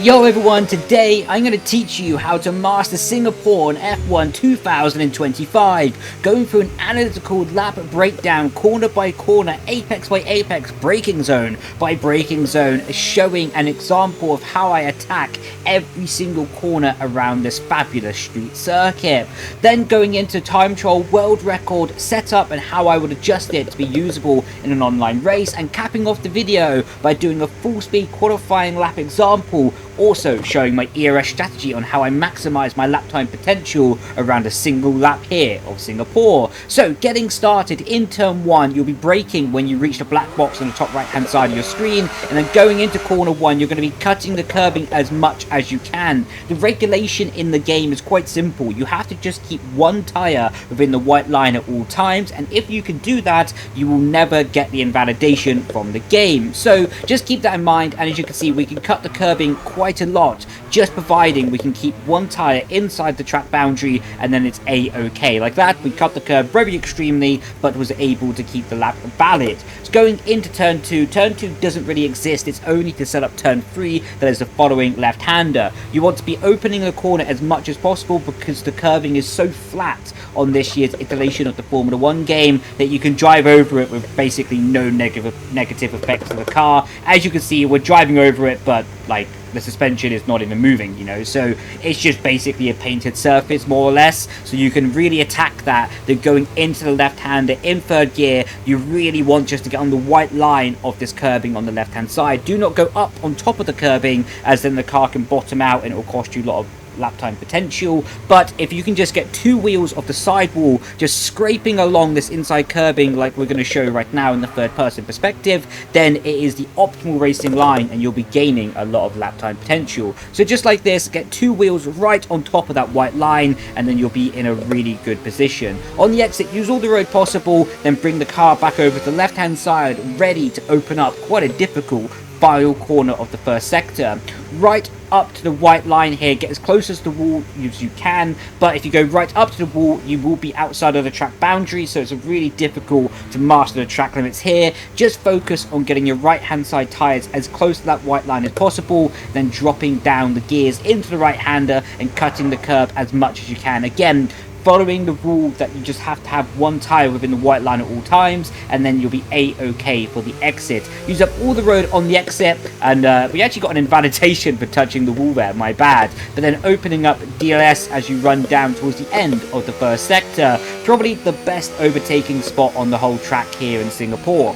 Yo everyone, today I'm going to teach you how to master Singapore on F1 2025, going through an analytical lap breakdown, corner by corner, apex by apex, braking zone by braking zone, showing an example of how I attack every single corner around this fabulous street circuit. Then going into time trial world record setup and how I would adjust it to be usable in an online race, and capping off the video by doing a full speed qualifying lap example, also showing my ERS strategy on how I maximise my lap time potential around a single lap here of Singapore. So getting started, in turn 1 you'll be braking when you reach the black box on the top right hand side of your screen, and then going into corner 1 you're going to be cutting the curbing as much as you can. The regulation in the game is quite simple. You have to just keep one tyre within the white line at all times, and if you can do that you will never get the invalidation from the game. So just keep that in mind, and as you can see we can cut the curbing quite a lot, just providing we can keep one tyre inside the track boundary, and then it's a-okay. Like that, we cut the curb very extremely, but was able to keep the lap valid. So going into turn 2 doesn't really exist, it's only to set up turn 3, that is the following left-hander. You want to be opening the corner as much as possible because the curving is so flat on this year's iteration of the Formula 1 game that you can drive over it with basically no negative effects to the car. As you can see, we're driving over it, but like the suspension is not even moving, you know, so it's just basically a painted surface more or less. So you can really attack that. Then going into the left-hander in third gear, you really want just to get on the white line of this curbing on the left hand side. Do not go up on top of the curbing, as then the car can bottom out and it will cost you a lot of lap time potential. But if you can just get 2 wheels of the sidewall just scraping along this inside curbing like we're going to show right now in the third person perspective, then it is the optimal racing line and you'll be gaining a lot of lap time potential. So just like this, get 2 wheels right on top of that white line and then you'll be in a really good position. On the exit, use all the road possible, then bring the car back over to the left hand side, ready to open up quite a difficult final corner of the first sector. Right up to the white line here, get as close as the wall as you can, but if you go right up to the wall you will be outside of the track boundary, so it's really difficult to master the track limits here. Just focus on getting your right hand side tyres as close to that white line as possible, then dropping down the gears into the right hander and cutting the curb as much as you can. Again, following the rule that you just have to have one tyre within the white line at all times, and then you'll be a-okay for the exit. Use up all the road on the exit, and we actually got an invalidation for touching the wall there, my bad. But then opening up DLS as you run down towards the end of the first sector. Probably the best overtaking spot on the whole track here in Singapore.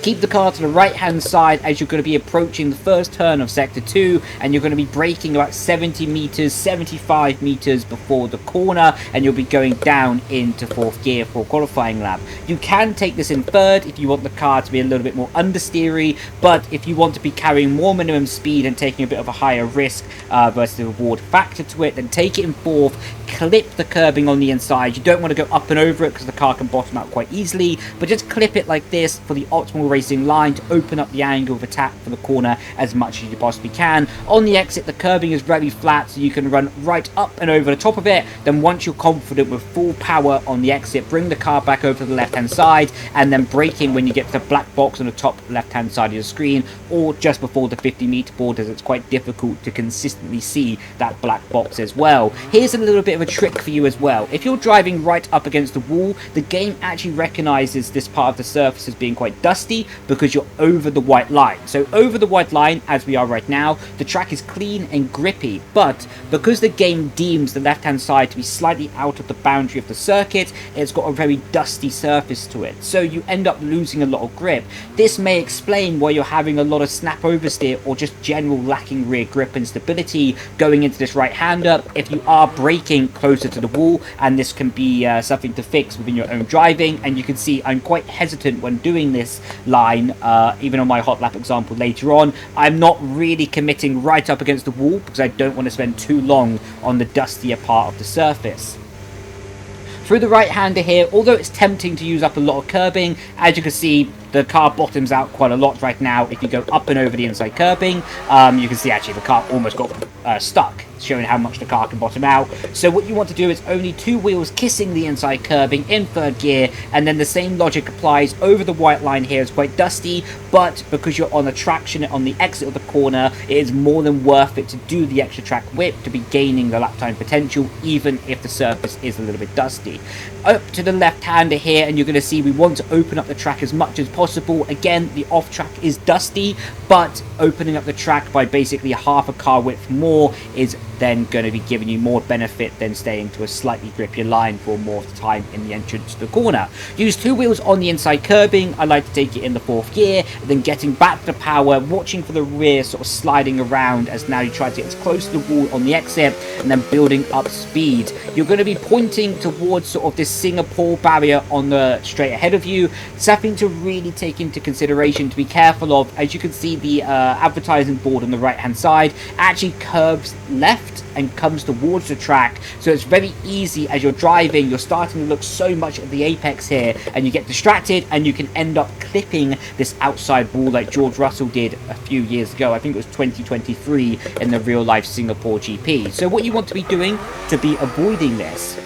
Keep the car to the right hand side as you're going to be approaching the first turn of sector 2, and you're going to be braking about 70 meters, 75 meters before the corner, and you'll be going down into 4th gear for a qualifying lap. You can take this in 3rd if you want the car to be a little bit more understeery, but if you want to be carrying more minimum speed and taking a bit of a higher risk versus the reward factor to it, then take it in 4th. Clip the curbing on the inside. You don't want to go up and over it because the car can bottom out quite easily, but just clip it like this for the optimal racing line to open up the angle of attack for the corner as much as you possibly can. On the exit, the curbing is very flat, so you can run right up and over the top of it. Then once you're confident with full power on the exit, bring the car back over to the left hand side, and then braking when you get to the black box on the top left hand side of your screen, or just before the 50-meter board, as it's quite difficult to consistently see that black box as well. Here's a little bit of a trick for you as well. If you're driving right up against the wall, the game actually recognizes this part of the surface as being quite dusty because you're over the white line. So over the white line, as we are right now, the track is clean and grippy, but because the game deems the left hand side to be slightly out of the boundary of the circuit, it's got a very dusty surface to it, so you end up losing a lot of grip. This may explain why you're having a lot of snap oversteer or just general lacking rear grip and stability going into this right hander if you are braking closer to the wall, and this can be something to fix within your own driving. And you can see I'm quite hesitant when doing this line, even on my hot lap example later on. I'm not really committing right up against the wall because I don't want to spend too long on the dustier part of the surface. Through the right hander here, although it's tempting to use up a lot of curbing, as you can see the car bottoms out quite a lot right now. If you go up and over the inside curbing, you can see actually the car almost got stuck, showing how much the car can bottom out. So what you want to do is only 2 wheels kissing the inside curbing in 3rd gear, and then the same logic applies over the white line here. It's quite dusty, but because you're on a traction on the exit of the corner, it is more than worth it to do the extra track whip to be gaining the lap time potential, even if the surface is a little bit dusty. Up to the left-hander here, and you're going to see we want to open up the track as much as possible. Again, the off track is dusty, but opening up the track by basically half a car width more is then going to be giving you more benefit than staying to a slightly grippier line for more time in the entrance to the corner. Use 2 wheels on the inside curbing. I like to take it in the 4th gear, then getting back to the power, watching for the rear sort of sliding around as now you try to get as close to the wall on the exit, and then building up speed. You're going to be pointing towards sort of this Singapore barrier on the straight ahead of you. Something to really take into consideration, to be careful of. As you can see, the advertising board on the right hand side actually curves left and comes towards the track, so it's very easy as you're driving, you're starting to look so much at the apex here, and you get distracted and you can end up clipping this outside wall like George Russell did a few years ago. I think it was 2023 in the real life Singapore GP. So what you want to be doing to be avoiding this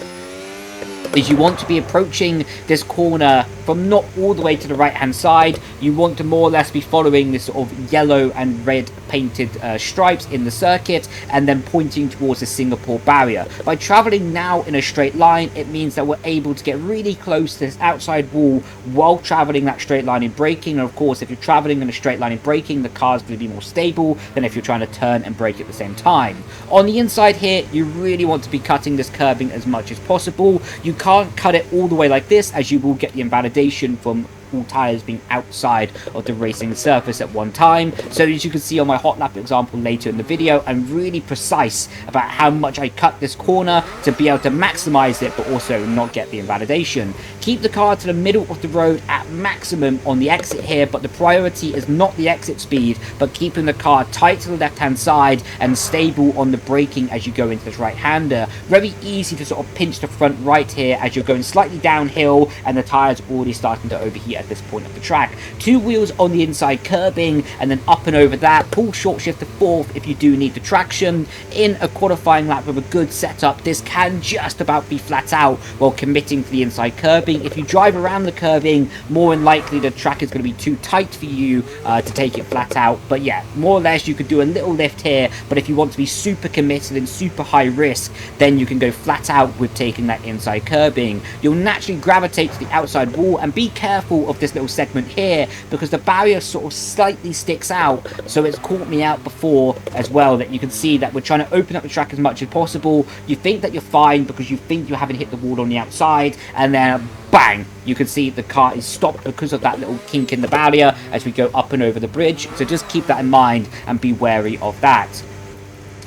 is you want to be approaching this corner from not all the way to the right hand side. You want to more or less be following this sort of yellow and red painted stripes in the circuit, and then pointing towards the Singapore barrier. By traveling now in a straight line, it means that we're able to get really close to this outside wall while traveling that straight line in braking. And of course, if you're traveling in a straight line in braking, the car's going to be more stable than if you're trying to turn and brake at the same time. On the inside here, you really want to be cutting this curbing as much as possible. You can't cut it all the way like this, as you will get the invalidation from all tyres being outside of the racing surface at one time. So as you can see on my hot lap example later in the video, I'm really precise about how much I cut this corner to be able to maximize it, but also not get the invalidation. Keep the car to the middle of the road at maximum on the exit here, but the priority is not the exit speed, but keeping the car tight to the left hand side and stable on the braking as you go into this right hander. Very easy to sort of pinch the front right here as you're going slightly downhill and the tyres already starting to overheat at this point of the track. 2 wheels on the inside curbing, and then up and over that. Pull short shift to 4th if you do need the traction. In a qualifying lap with a good setup, this can just about be flat out while committing to the inside curbing. If you drive around the curving, more than likely the track is going to be too tight for you to take it flat out. But yeah, more or less you could do a little lift here, but if you want to be super committed and super high risk, then you can go flat out with taking that inside curbing. You'll naturally gravitate to the outside wall, and be careful of this little segment here because the barrier sort of slightly sticks out. So it's caught me out before as well, that you can see that we're trying to open up the track as much as possible. You think that you're fine because you think you haven't hit the wall on the outside, and then bang, you can see the car is stopped because of that little kink in the barrier as we go up and over the bridge. So just keep that in mind and be wary of that.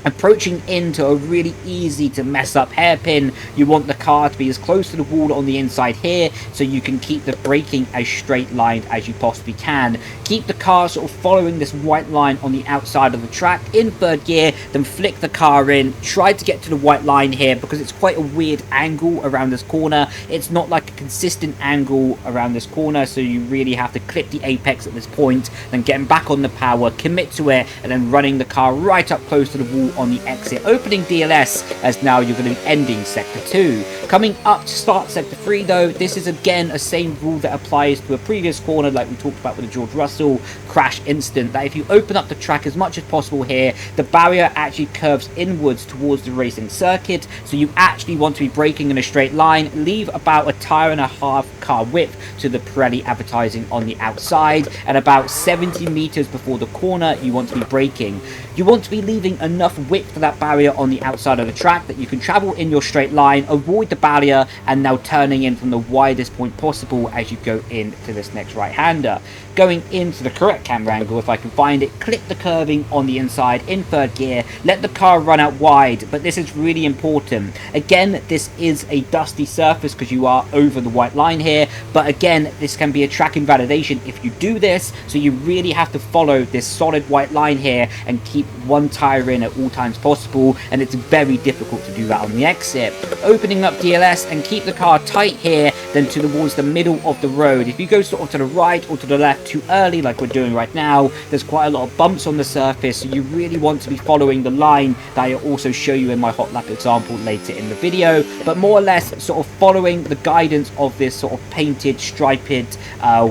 Approaching into a really easy to mess up hairpin, you want the car to be as close to the wall on the inside here so you can keep the braking as straight lined as you possibly can. Keep the car sort of following this white line on the outside of the track in 3rd gear, then flick the car in. Try to get to the white line here because it's quite a weird angle around this corner. It's not like a consistent angle around this corner, so you really have to clip the apex at this point, then getting back on the power, commit to it, and then running the car right up close to the wall on the exit, opening DLS, as now you're going to be ending sector 2. Coming up to start sector 3 though, this is again a same rule that applies to a previous corner like we talked about with the George Russell crash incident, that if you open up the track as much as possible here, the barrier actually curves inwards towards the racing circuit, so you actually want to be braking in a straight line. Leave about a tire and a half car width to the Pirelli advertising on the outside, and about 70 meters before the corner you want to be braking. You want to be leaving enough width for that barrier on the outside of the track that you can travel in your straight line, avoid the barrier, and now turning in from the widest point possible as you go into this next right-hander. Going into the correct camera angle, if I can find it, clip the curving on the inside in 3rd gear, let the car run out wide, but this is really important. Again, this is a dusty surface because you are over the white line here, but again, this can be a track invalidation if you do this, so you really have to follow this solid white line here and keep one tire in at all times possible, and it's very difficult to do that on the exit. Opening up DLS and keep the car tight here than towards the middle of the road. If you go sort of to the right or to the left too early, like we're doing right now, there's quite a lot of bumps on the surface, so you really want to be following the line that I also show you in my hot lap example later in the video, but more or less sort of following the guidance of this sort of painted, striped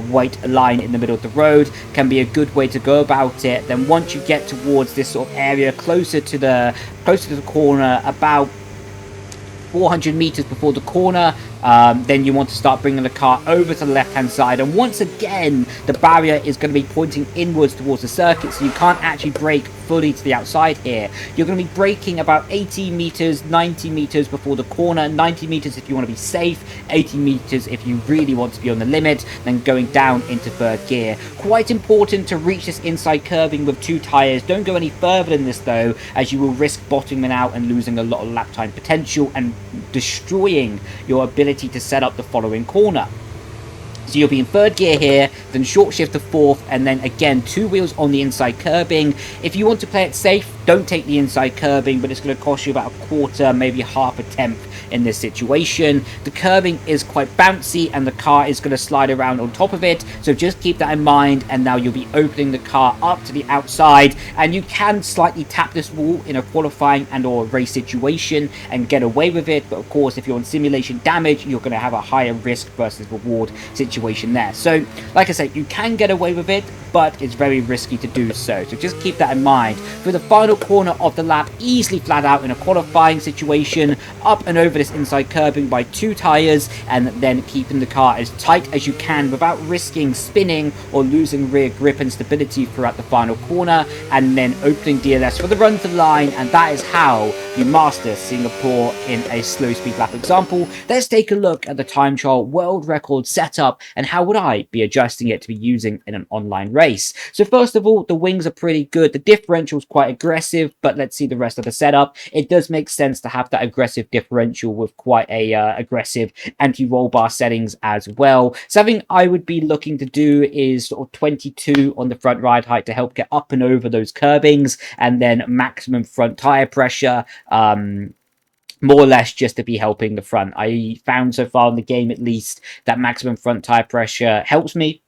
white line in the middle of the road can be a good way to go about it. Then once you get towards this sort of area closer to the corner, about 400 meters before the corner, then you want to start bringing the car over to the left hand side, and once again the barrier is going to be pointing inwards towards the circuit, so you can't actually brake fully to the outside here. You're going to be braking about 80 meters, 90 meters before the corner, 90 meters if you want to be safe, 80 meters if you really want to be on the limit, then going down into third gear. Quite important to reach this inside curving with 2 tires. Don't go any further than this though, as you will risk bottoming out and losing a lot of lap time potential and destroying your ability to set up the following corner. So you'll be in third gear here, then short shift to fourth, and then again 2 wheels on the inside curbing. If you want to play it safe, don't take the inside curbing, but it's going to cost you about a quarter, maybe half a tenth in this situation. The curbing is quite bouncy and the car is going to slide around on top of it, so just keep that in mind. And now you'll be opening the car up to the outside, and you can slightly tap this wall in a qualifying and or race situation and get away with it, but of course if you're on simulation damage, you're going to have a higher risk versus reward situation there. So like I said, you can get away with it, but it's very risky to do so, so just keep that in mind. For the final corner of the lap, easily flat out in a qualifying situation, up and over this inside curbing by 2 tires, and then keeping the car as tight as you can without risking spinning or losing rear grip and stability throughout the final corner, and then opening DLS for the run to line. And that is how you master Singapore in a slow speed lap example. Let's take a look at the time trial world record setup and how would I be adjusting it to be using in an online race. So first of all, the wings are pretty good. The differential is quite aggressive, but let's see the rest of the setup. It does make sense to have that aggressive differential with quite a aggressive anti-roll bar settings as well. Something I would be looking to do is sort of 22 on the front ride height to help get up and over those curbings, and then maximum front tire pressure, more or less just to be helping the front. I found so far in the game at least that maximum front tire pressure helps me,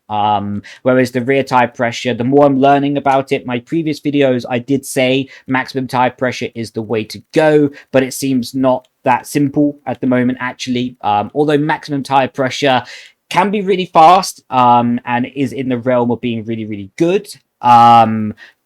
whereas the rear tire pressure, the more I'm learning about it, my previous videos I did say maximum tire pressure is the way to go, but it seems not that simple at the moment actually. Although maximum tire pressure can be really fast and is in the realm of being really, really good.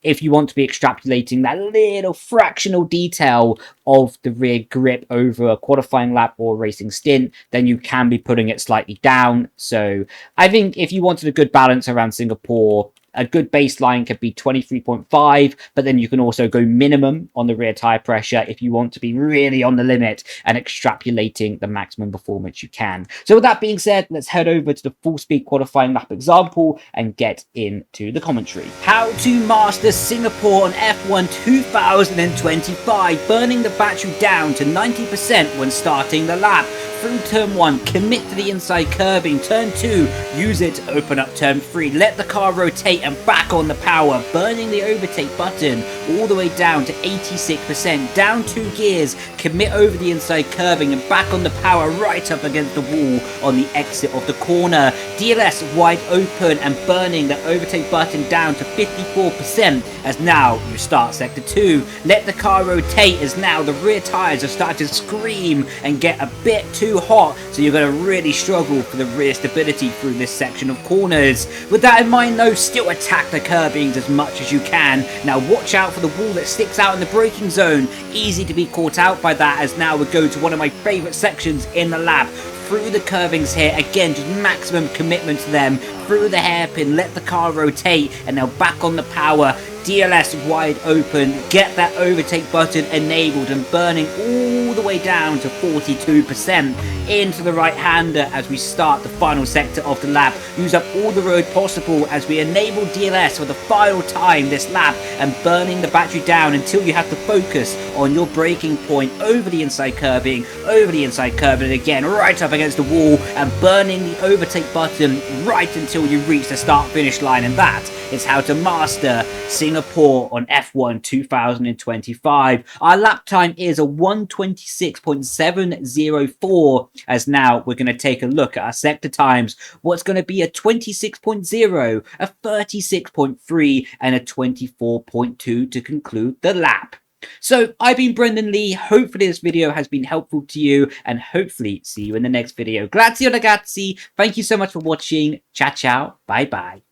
If you want to be extrapolating that little fractional detail of the rear grip over a qualifying lap or racing stint, then you can be putting it slightly down. So I think if you wanted a good balance around Singapore, a good baseline could be 23.5, but then you can also go minimum on the rear tire pressure if you want to be really on the limit and extrapolating the maximum performance you can. So with that being said, let's head over to the full speed qualifying lap example and get into the commentary. How to master Singapore on F1 2025, burning the battery down to 90% when starting the lap. Through turn 1, commit to the inside curbing. Turn 2, use it to open up turn 3. Let the car rotate and back on the power, burning the overtake button all the way down to 86%. Down 2 gears, commit over the inside curbing and back on the power right up against the wall on the exit of the corner. DLS wide open and burning the overtake button down to 54% as now you start sector 2. Let the car rotate as now the rear tyres are starting to scream and get a bit too hot, so you're going to really struggle for the rear stability through this section of corners. With that in mind though, still attack the curbings as much as you can. Now watch out for the wall that sticks out in the braking zone. Easy to be caught out by that, as now we go to one of my favourite sections in the lap. Through the curvings here, again just maximum commitment to them. Through the hairpin, let the car rotate and now back on the power. DLS wide open, get that overtake button enabled and burning all the way down to 42%. Into the right hander as we start the final sector of the lap. Use up all the road possible as we enable DLS for the final time this lap and burning the battery down until you have to focus on your braking point over the inside curbing, and again right up against the wall and burning the overtake button right until you reach the start finish line. And that is how to master Singapore on F1 2025. Our lap time is a 1:26.704. as now we're going to take a look at our sector times, what's going to be a 26.0, a 36.3, and a 24.2 to conclude the lap. So I've been Brendon Leigh. Hopefully this video has been helpful to you, and hopefully see you in the next video. Grazie ragazzi. Thank you so much for watching. Ciao ciao. Bye bye.